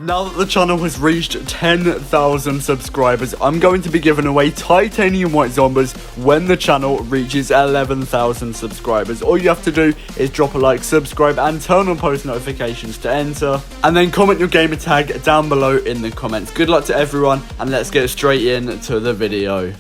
Now that the channel has reached 10,000 subscribers, I'm going to be giving away titanium white zombies when the channel reaches 11,000 subscribers. All you have to do is drop a like, subscribe, and turn on post notifications to enter. And then comment your gamer tag down below in the comments. Good luck to everyone, and let's get straight into the video.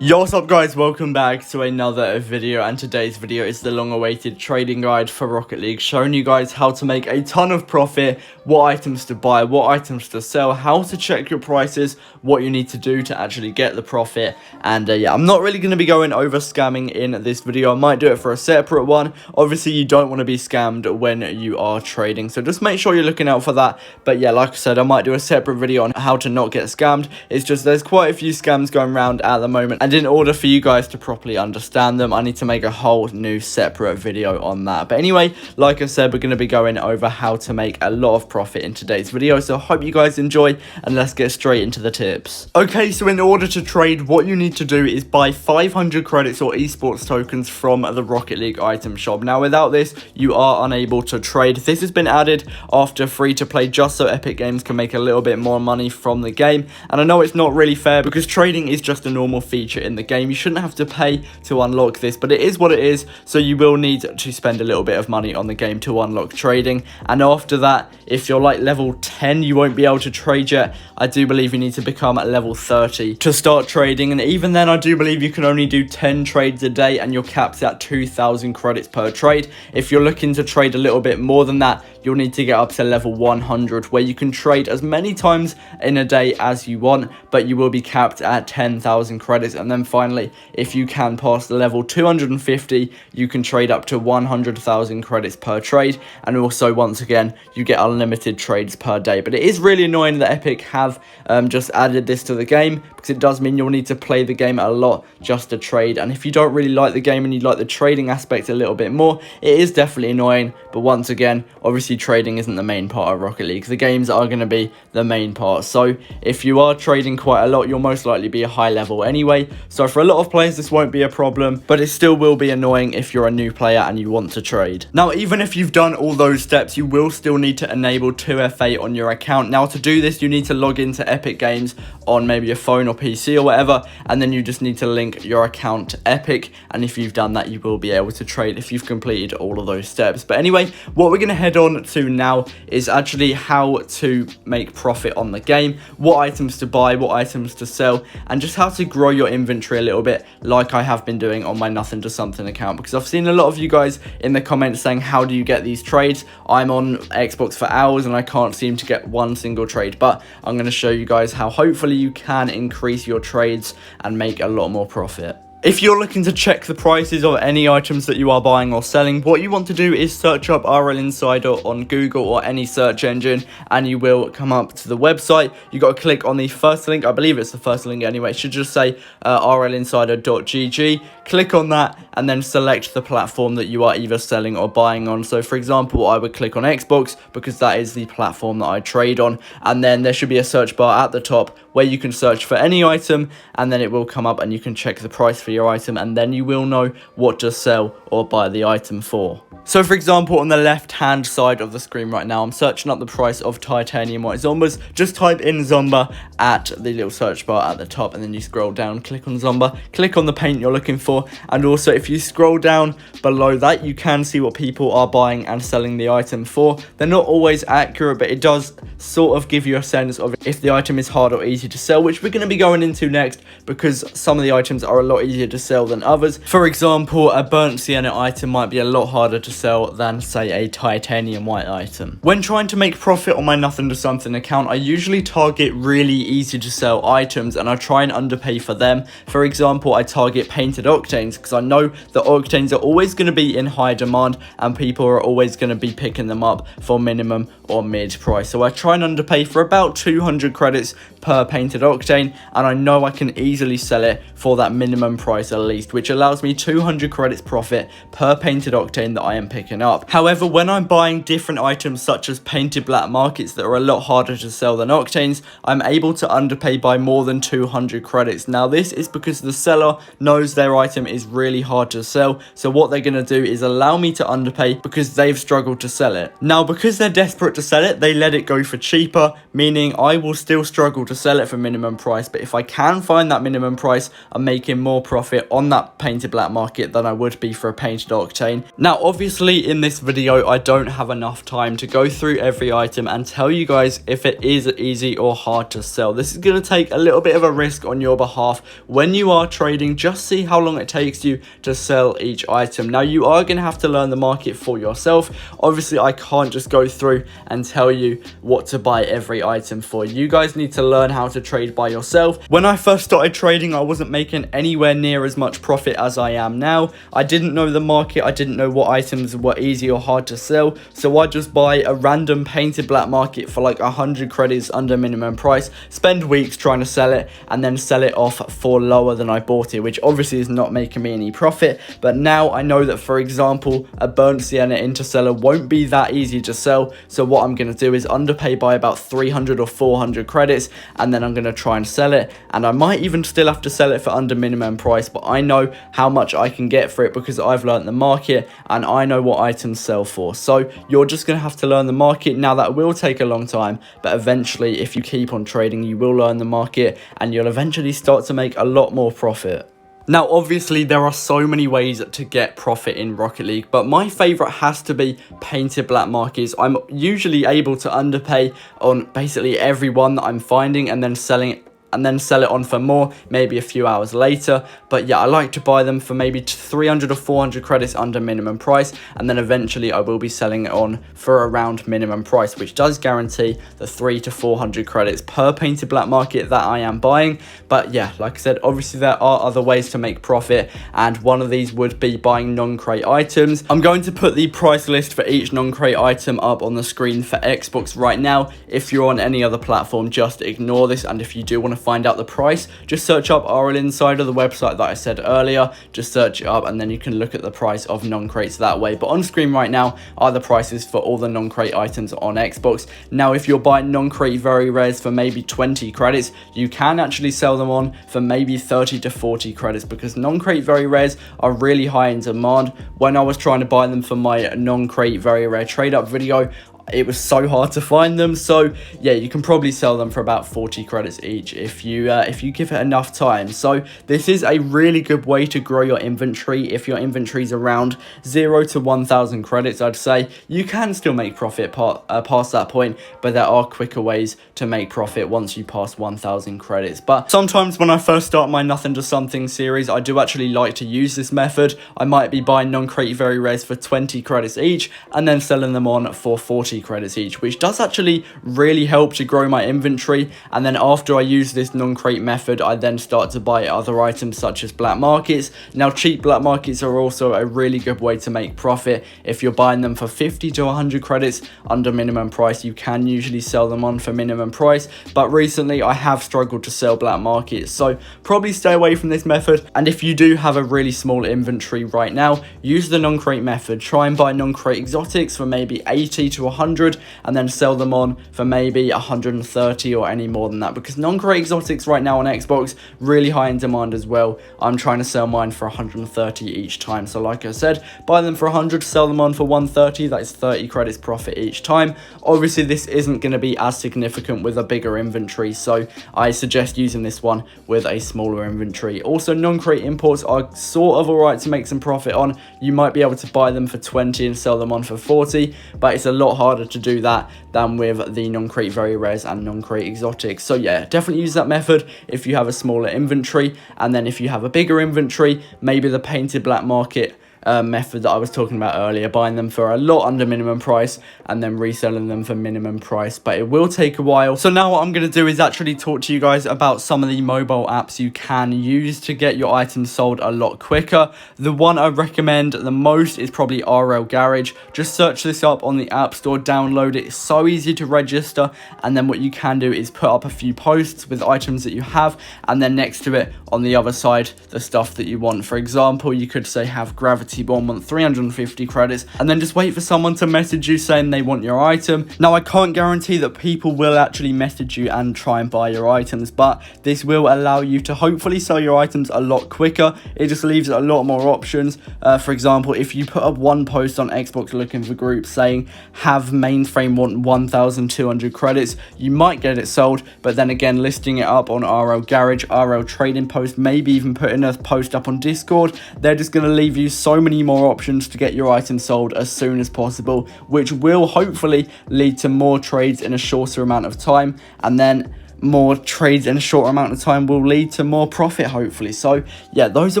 Yo, what's up guys, welcome back to another video, and today's video is the long-awaited trading guide for Rocket League, showing you guys how to make a ton of profit, what items to buy, what items to sell, how to check your prices, what you need to do to actually get the profit. And yeah, I'm not really going to be going over scamming in this video. I might do it for a separate one. Obviously you don't want to be scammed when you are trading, so just make sure you're looking out for that. But yeah, like I said, I might do a separate video on how to not get scammed. It's just there's quite a few scams going around at the moment, and in order for you guys to properly understand them, I need to make a whole new separate video on that. But anyway, like I said, we're going to be going over how to make a lot of profit in today's video, so I hope you guys enjoy, and let's get straight into the tips. Okay, so in order to trade, what you need to do is buy 500 credits or esports tokens from the Rocket League item shop. Now without this, you are unable to trade. This has been added after free to play, just so Epic Games can make a little bit more money from the game. And I know it's not really fair because trading is just a normal feature in the game. You shouldn't have to pay to unlock this, but it is what it is, so you will need to spend a little bit of money on the game to unlock trading. And after that, if you're like level 10, you won't be able to trade yet. I do believe you need to become at level 30 to start trading, and even then I do believe you can only do 10 trades a day, and you're capped at 2,000 credits per trade. If you're looking to trade a little bit more than that, you'll need to get up to level 100, where you can trade as many times in a day as you want, but you will be capped at 10,000 credits. And then finally, if you can pass the level 250, you can trade up to 100,000 credits per trade. And also, once again, you get unlimited trades per day. But it is really annoying that Epic have just added this to the game, because it does mean you'll need to play the game a lot just to trade. And if you don't really like the game and you like the trading aspect a little bit more, it is definitely annoying. But once again, obviously trading isn't the main part of Rocket League. The games are going to be the main part. So if you are trading quite a lot, you'll most likely be a high level anyway. So for a lot of players, this won't be a problem, but it still will be annoying if you're a new player and you want to trade. Now, even if you've done all those steps, you will still need to enable 2FA on your account. Now, to do this, you need to log into Epic Games on maybe your phone or PC or whatever, and then you just need to link your account to Epic. And if you've done that, you will be able to trade if you've completed all of those steps. But anyway, what we're going to head on to now is actually how to make profit on the game, what items to buy, what items to sell, and just how to grow your inventory a little bit, like I have been doing on my Nothing to Something account. Because I've seen a lot of you guys in the comments saying, how do you get these trades? I'm on Xbox for hours and I can't seem to get one single trade, but I'm going to show you guys how hopefully you can increase your trades and make a lot more profit. If you're looking to check the prices of any items that you are buying or selling, what you want to do is search up RL Insider on Google or any search engine, and you will come up to the website. You got to click on the first link. I believe it's the first link anyway. It should just say rlinsider.gg. Click on that and then select the platform that you are either selling or buying on. So for example, I would click on Xbox because that is the platform that I trade on, and then there should be a search bar at the top where you can search for any item, and then it will come up and you can check the price for your item, and then you will know what to sell or buy the item for. So for example, on the left hand side of the screen right now, I'm searching up the price of titanium white zombies. Just type in Zomba at the little search bar at the top, and then you scroll down, click on Zomba, click on the paint you're looking for. And also if you scroll down below that, you can see what people are buying and selling the item for. They're not always accurate, but it does sort of give you a sense of if the item is hard or easy to sell, which we're going to be going into next, because some of the items are a lot easier to sell than others. For example, a burnt sienna item might be a lot harder to sell than, say, a titanium white item. When trying to make profit on my Nothing to Something account, I usually target really easy to sell items, and I try and underpay for them. For example, I target painted octanes because I know the octanes are always going to be in high demand and people are always going to be picking them up for minimum or mid price. So I try and underpay for about 200 credits per painted octane, and I know I can easily sell it for that minimum price at least, which allows me 200 credits profit per painted octane that I am then picking up. However, when I'm buying different items such as painted black markets that are a lot harder to sell than octanes, I'm able to underpay by more than 200 credits. Now this is because the seller knows their item is really hard to sell, so what they're going to do is allow me to underpay because they've struggled to sell it. Now because they're desperate to sell it, they let it go for cheaper, meaning I will still struggle to sell it for minimum price, but if I can find that minimum price, I'm making more profit on that painted black market than I would be for a painted octane. Now obviously in this video I don't have enough time to go through every item and tell you guys if it is easy or hard to sell. This is going to take a little bit of a risk on your behalf when you are trading. Just see how long it takes you to sell each item. Now you are going to have to learn the market for yourself. Obviously I can't just go through and tell you what to buy every item for. You guys need to learn how to trade by yourself. When I first started trading, I wasn't making anywhere near as much profit as I am now. I didn't know the market. I didn't know what items were easy or hard to sell, so I just buy a random painted black market for like 100 credits under minimum price, spend weeks trying to sell it, and then sell it off for lower than I bought it, which obviously is not making me any profit. But now I know that, for example, a burnt sienna interseller won't be that easy to sell, so what I'm going to do is underpay by about 300 or 400 credits, and then I'm going to try and sell it, and I might even still have to sell it for under minimum price, but I know how much I can get for it because I've learned the market and I know what items sell for. So you're just going to have to learn the market. Now that will take a long time, but eventually if you keep on trading, you will learn the market and you'll eventually start to make a lot more profit. Now, obviously, there are so many ways to get profit in Rocket League, but my favorite has to be painted black markets. I'm usually able to underpay on basically every one that I'm finding and then sell it on for more, maybe a few hours later. But yeah, I like to buy them for maybe 300 or 400 credits under minimum price, and then eventually I will be selling it on for around minimum price, which does guarantee the 300 to 400 credits per painted black market that I am buying. But yeah, like I said, obviously there are other ways to make profit, and one of these would be buying non-crate items. I'm going to put the price list for each non-crate item up on the screen for Xbox right now. If you're on any other platform, just ignore this, and if you do want to find out the price, just search up RL Insider, the website that I said earlier. Just search it up and then you can look at the price of non-crates that way. But on screen right now are the prices for all the non-crate items on Xbox. Now if you're buying non-crate very rares for maybe 20 credits, you can actually sell them on for maybe 30 to 40 credits because non-crate very rares are really high in demand. When I was trying to buy them for my non-crate very rare trade up video, it was so hard to find them. So yeah, you can probably sell them for about 40 credits each if you give it enough time. So this is a really good way to grow your inventory. If your inventory is around 0 to 1,000 credits, I'd say you can still make profit past that point, but there are quicker ways to make profit once you pass 1,000 credits. But sometimes when I first start my Nothing to Something series, I do actually like to use this method. I might be buying non-crate very rares for 20 credits each and then selling them on for 40 credits each, which does actually really help to grow my inventory. And then after I use this non-crate method, I then start to buy other items such as black markets. Now cheap black markets are also a really good way to make profit. If you're buying them for 50 to 100 credits under minimum price, you can usually sell them on for minimum price, but recently I have struggled to sell black markets, so probably stay away from this method. And if you do have a really small inventory right now, use the non-crate method. Try and buy non-crate exotics for maybe 80 to 100 and then sell them on for maybe 130 or any more than that, because non-crate exotics right now on Xbox really high in demand as well. I'm trying to sell mine for 130 each time, so like I said, buy them for 100, sell them on for 130. That is 30 credits profit each time. Obviously this isn't going to be as significant with a bigger inventory, so I suggest using this one with a smaller inventory. Also, non-crate imports are sort of alright to make some profit on. You might be able to buy them for 20 and sell them on for 40, but it's a lot harder to do that than with the non-crate very rares and non-crate exotics. So yeah, definitely use that method if you have a smaller inventory. And then if you have a bigger inventory, maybe the painted black market method that I was talking about earlier, buying them for a lot under minimum price and then reselling them for minimum price, but it will take a while. So now what I'm going to do is actually talk to you guys about some of the mobile apps you can use to get your items sold a lot quicker. The one I recommend the most is probably RL Garage. Just search this up on the App Store, download it. It's so easy to register, and then what you can do is put up a few posts with items that you have, and then next to it on the other side the stuff that you want. For example, you could say have gravity 181 want 350 credits, and then just wait for someone to message you saying they want your item. Now, I can't guarantee that people will actually message you and try and buy your items, but this will allow you to hopefully sell your items a lot quicker. It just leaves a lot more options. For example, if you put up one post on Xbox looking for groups saying have mainframe want 1,200 credits, you might get it sold, but then again, listing it up on RL Garage, RL Trading Post, maybe even putting a post up on Discord, they're just going to leave you so many more options to get your item sold as soon as possible, which will hopefully lead to more trades in a shorter amount of time, and then more trades in a short amount of time will lead to more profit, hopefully. So yeah, those are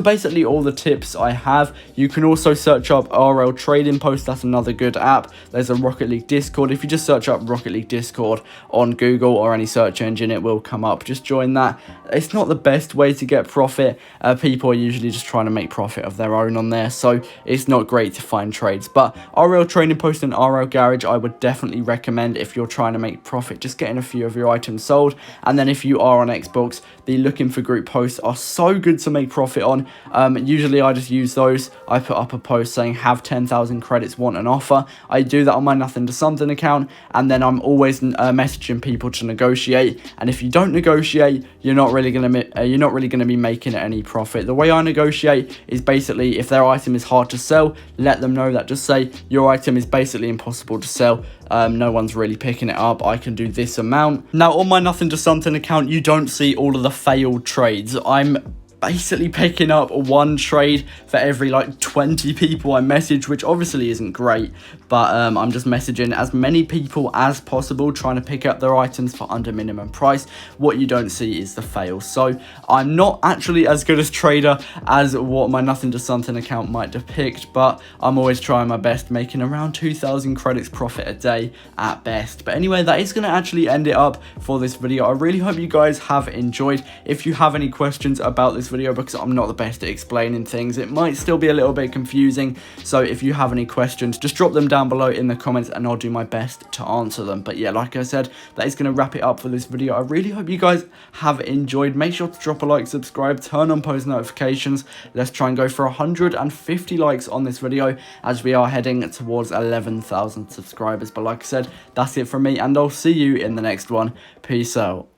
basically all the tips I have. You can also search up RL Trading Post. That's another good app. There's a Rocket League Discord. If you just search up Rocket League Discord on Google or any search engine, it will come up. Just join that. It's not the best way to get profit. People are usually just trying to make profit of their own on there, so it's not great to find trades. But RL Trading Post and RL Garage I would definitely recommend if you're trying to make profit, just getting a few of your items sold. And then if you are on Xbox, the looking for group posts are so good to make profit on. Usually I just use those. I put up a post saying have 10,000 credits, want an offer. I do that on my Nothing to Something account, and then I'm always messaging people to negotiate. And if you don't negotiate, you're not really gonna be making any profit. The way I negotiate is basically, if their item is hard to sell, let them know that. Just say your item is basically impossible to sell. No one's really picking it up. I can do this amount. Now, on my Nothing to Something account, you don't see all of the failed trades. I'm basically picking up one trade for every like 20 people I message, which obviously isn't great, but I'm just messaging as many people as possible, trying to pick up their items for under minimum price. What you don't see is the fails. So I'm not actually as good as trader as what my Nothing to Something account might depict, but I'm always trying my best, making around 2,000 credits profit a day at best. But anyway, that is going to actually end it up for this video. I really hope you guys have enjoyed. If you have any questions about this video, because I'm not the best at explaining things, it might still be a little bit confusing, so if you have any questions, just drop them down below in the comments and I'll do my best to answer them. But yeah, like I said, that is going to wrap it up for this video. I really hope you guys have enjoyed. Make sure to drop a like, subscribe, turn on post notifications. Let's try and go for 150 likes on this video, as we are heading towards 11,000 subscribers. But like I said, that's it from me, and I'll see you in the next one. Peace out.